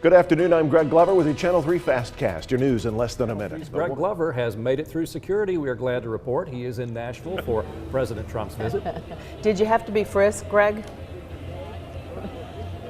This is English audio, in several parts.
Good afternoon, I'm Greg Glover with your Channel 3 Fastcast, your news in less than a minute. Greg Glover has made it through security. We are glad to report he is in Nashville for President Trump's visit. Did you have to be frisked, Greg?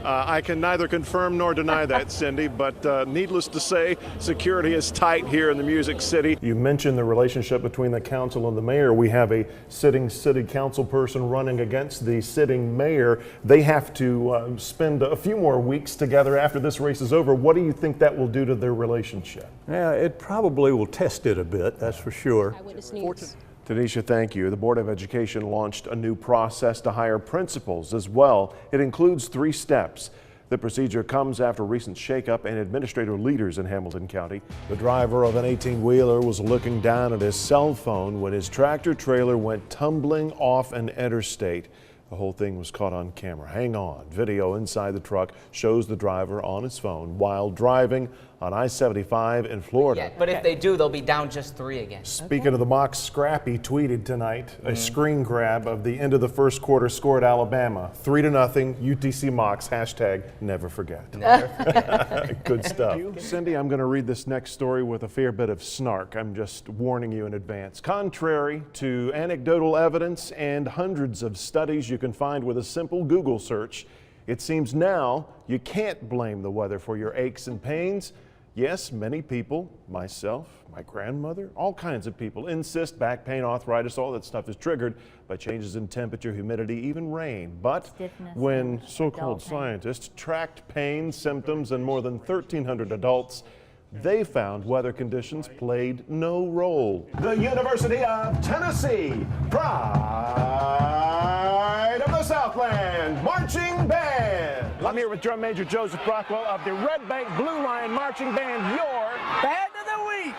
I can neither confirm nor deny that, Cindy, but needless to say, security is tight here in the Music City. You mentioned the relationship between the council and the mayor. We have a sitting city council person running against the sitting mayor. They have to spend a few more weeks together after this race is over. What do you think that will do to their relationship? Yeah, it probably will test it a bit, that's for sure. Eyewitness News. Tanisha, thank you. The Board of Education launched a new process to hire principals as well. It includes 3 steps. The procedure comes after recent shakeup and administrative leaders in Hamilton County. The driver of an 18-wheeler was looking down at his cell phone when his tractor trailer went tumbling off an interstate. The whole thing was caught on camera. Hang on. Video inside the truck shows the driver on his phone while driving on I-75 in Florida. Yeah, but if they do, they'll be down just 3 again. Speaking of the Mocs, Scrappy tweeted tonight a screen grab of the end of the first quarter score at Alabama. 3-0, UTC Mocs, hashtag never forget. Good stuff. Cindy, I'm going to read this next story with a fair bit of snark. I'm just warning you in advance. Contrary to anecdotal evidence and hundreds of studies you can find with a simple Google search, it seems now you can't blame the weather for your aches and pains. Yes, many people, myself, my grandmother, all kinds of people insist back pain, arthritis, all that stuff is triggered by changes in temperature, humidity, even rain. But when so-called scientists tracked pain, symptoms, in more than 1,300 adults, they found weather conditions played no role. The University of Tennessee, pride of the Southland, marching band. I'm here with Drum Major Joseph Brockwell of the Red Bank Blue Lion Marching Band, your Band of the Week.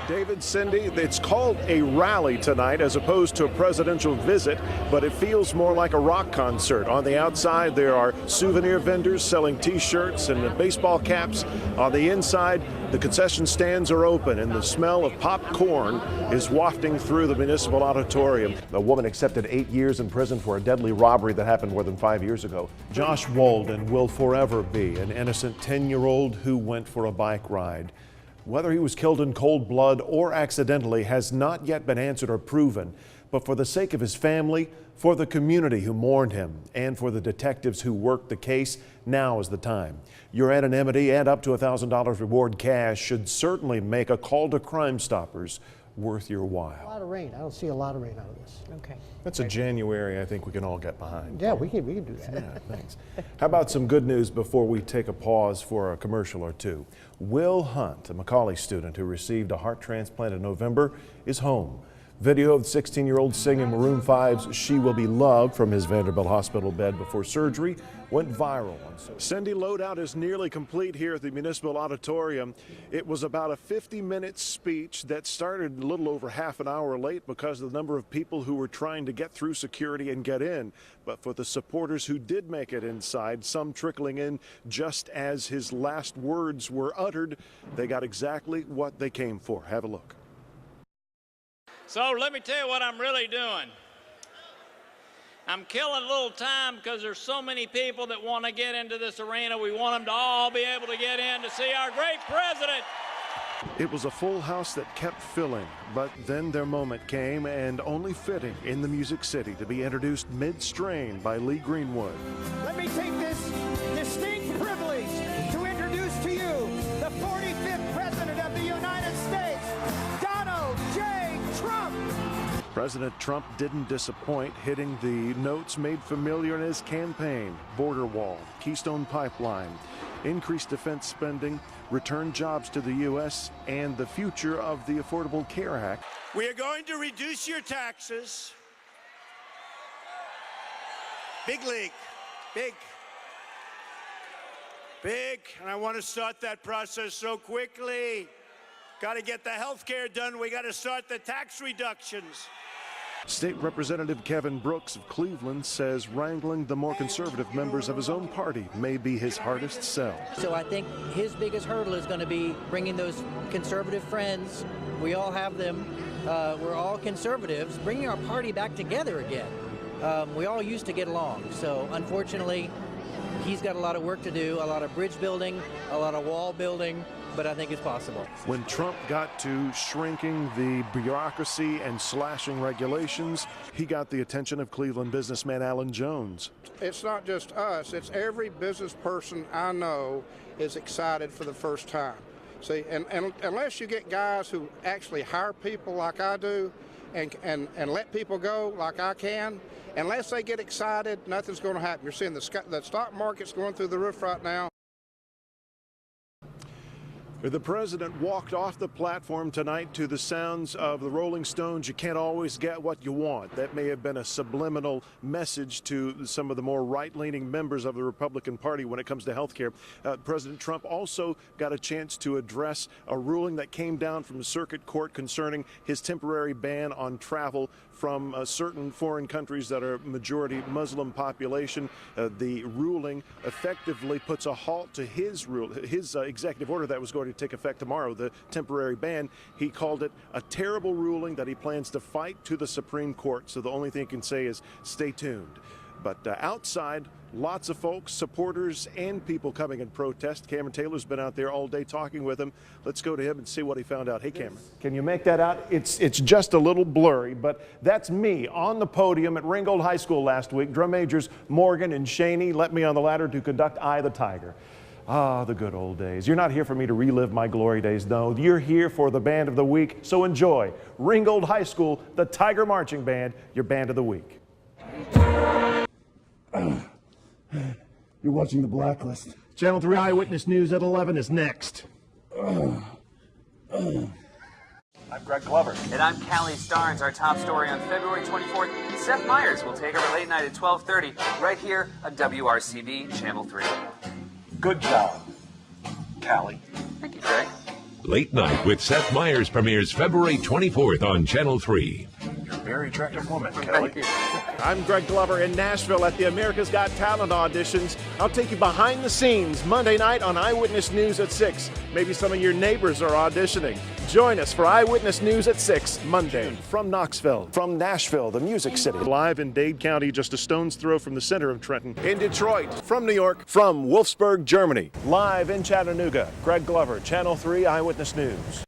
David, Cindy, it's called a rally tonight as opposed to a presidential visit, but it feels more like a rock concert. On the outside, there are souvenir vendors selling T-shirts and baseball caps. On the inside, the concession stands are open, and the smell of popcorn is wafting through the municipal auditorium. A woman accepted 8 years in prison for a deadly robbery that happened more than 5 years ago. Josh Walden will forever be an innocent 10-year-old who went for a bike ride. Whether he was killed in cold blood or accidentally has not yet been answered or proven. But for the sake of his family, for the community who mourned him, and for the detectives who worked the case, now is the time. Your anonymity and up to $1,000 reward cash should certainly make a call to Crime Stoppers worth your while. A lot of rain. I don't see a lot of rain out of this. Okay. That's a January I think we can all get behind. Yeah, we can do that. Yeah, thanks. How about some good news before we take a pause for a commercial or two? Will Hunt, a Macaulay student who received a heart transplant in November, is home. Video of the 16-year-old singing Maroon 5's She Will Be Loved from his Vanderbilt hospital bed before surgery went viral on social. Cindy, loadout is nearly complete here at the Municipal Auditorium. It was about a 50-minute speech that started a little over half an hour late because of the number of people who were trying to get through security and get in. But for the supporters who did make it inside, some trickling in just as his last words were uttered, they got exactly what they came for. Have a look. So let me tell you what I'm really doing. I'm killing a little time because there's so many people that want to get into this arena. We want them to all be able to get in to see our great president. It was a full house that kept filling, but then their moment came, and only fitting in the Music City to be introduced mid-strain by Lee Greenwood. Let me take this distinct privilege to introduce to you the 45th President of the United States, Donald J. Trump. President Trump didn't disappoint, hitting the notes made familiar in his campaign: border wall, Keystone Pipeline, increased defense spending, return jobs to the U.S., and the future of the Affordable Care Act. We are going to reduce your taxes. Big league, big. And I want to start that process so quickly. Got to get the health care done. We got to start the tax reductions. State Representative Kevin Brooks of Cleveland says wrangling the more conservative members of his own party may be his hardest sell. So I think his biggest hurdle is going to be bringing those conservative friends. We all have them. We're all conservatives. Bringing our party back together again. We all used to get along. So unfortunately, He's got a lot of work to do, a lot of bridge building, a lot of wall building, but I think it's possible. When Trump got to shrinking the bureaucracy and slashing regulations, he got the attention of Cleveland businessman Alan Jones. It's not just us, it's every business person I know is excited for the first time. See, and unless you get guys who actually hire people like I do and let people go like I can, unless they get excited, nothing's going to happen. You're seeing the stock market's going through the roof right now. The president walked off the platform tonight to the sounds of the Rolling Stones. You can't always get what you want. That may have been a subliminal message to some of the more right-leaning members of the Republican Party when it comes to health care. President Trump also got a chance to address a ruling that came down from the circuit court concerning his temporary ban on travel from certain foreign countries that are majority Muslim population. The ruling effectively puts a halt to his executive order that was going to take effect tomorrow, the temporary ban. He called it a terrible ruling that he plans to fight to the Supreme Court. So the only thing he can say is stay tuned. But outside, lots of folks, supporters, and people coming in protest. Cameron Taylor's been out there all day talking with him. Let's go to him and see what he found out. Hey, Cameron. Can you make that out? It's just a little blurry, but that's me on the podium at Ringgold High School last week. Drum majors Morgan and Shaney let me on the ladder to conduct Eye the Tiger. Ah, the good old days. You're not here for me to relive my glory days, no. You're here for the band of the week, so enjoy. Ringgold High School, the Tiger Marching Band, your band of the week. You're watching The Blacklist. Channel 3 Eyewitness News at 11 is next. I'm Greg Glover. And I'm Callie Starnes. Our top story on February 24th, Seth Meyers will take over late night at 12:30 right here on WRCB Channel 3. Good job, Callie. Thank you, Greg. Late Night with Seth Meyers premieres February 24th on Channel 3. You're a very attractive woman, Thank you. I'm Greg Glover in Nashville at the America's Got Talent auditions. I'll take you behind the scenes Monday night on Eyewitness News at 6. Maybe some of your neighbors are auditioning. Join us for Eyewitness News at 6 Monday. From Knoxville, from Nashville, the Music City. Live in Dade County, just a stone's throw from the center of Trenton. In Detroit, from New York, from Wolfsburg, Germany. Live in Chattanooga, Greg Glover, Channel 3 Eyewitness News.